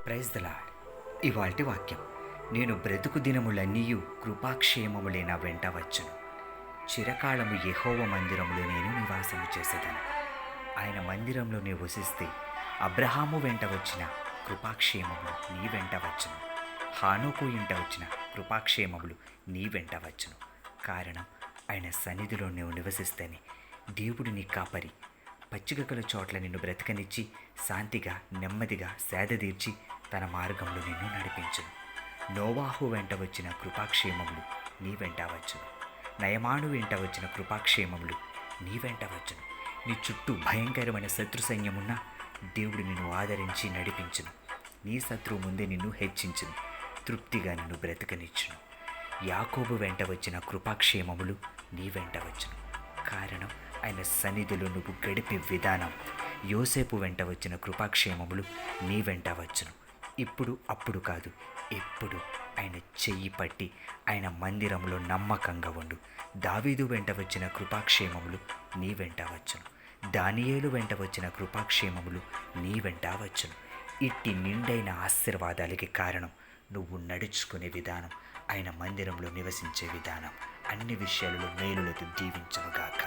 Praise the lord. ఇవాల్టి వాక్యం: నేను బ్రతుకు దినములన్నీయు కృపాక్షేమములే నా వెంట వచ్చును. చిరకాలము యెహోవ మందిరములో నేను నివాసము చేసేదను. ఆయన మందిరంలో నీ వసిస్తే అబ్రహాము వెంట వచ్చిన కృపాక్షేమములు నీ వెంట వచ్చును. హానోకు ఇంట వచ్చిన కృపాక్షేమములు నీ వెంట వచ్చును. కారణం, ఆయన సన్నిధిలో నువ్వు నివసిస్తేనే దేవుడు నీ కాపరి. పచ్చికగల చోట్ల నిన్ను బ్రతకనిచ్చి శాంతిగా నెమ్మదిగా సేదతీర్చి తన మార్గంలో నిన్ను నడిపించును. నోవాహు వెంట వచ్చిన కృపాక్షేమములు నీ వెంట వచ్చును. నయమాను వెంట వచ్చిన కృపాక్షేమములు నీ వెంట వచ్చును. నీ చుట్టూ భయంకరమైన శత్రు సైన్యమున్నా దేవుడు నిన్ను ఆదరించి నడిపించును. నీ శత్రువు ముందే నిన్ను హెచ్చించును. తృప్తిగా నిన్ను బ్రతకనిచ్చును. యాకోబు వెంట వచ్చిన కృపాక్షేమములు నీ వెంట వచ్చును. కారణం, ఆయన సన్నిధిలో నువ్వు గడిపే విధానం. యోసేపు వెంట వచ్చిన కృపాక్షేమములు నీ వెంట వచ్చును. ఇప్పుడు అప్పుడు కాదు, ఎప్పుడు ఆయన చెయ్యి పట్టి ఆయన మందిరంలో నమ్మకంగా ఉండు. దావీదు వెంట వచ్చిన కృపాక్షేమములు నీ వెంట వచ్చును. దానియేలు వెంట వచ్చిన కృపాక్షేమములు నీ వెంట వచ్చును. ఇట్టి నిండైన ఆశీర్వాదాలకి కారణం నువ్వు నడుచుకునే విధానం, ఆయన మందిరంలో నివసించే విధానం. అన్ని విషయాలలో మేలులతో దీవించనుగాక.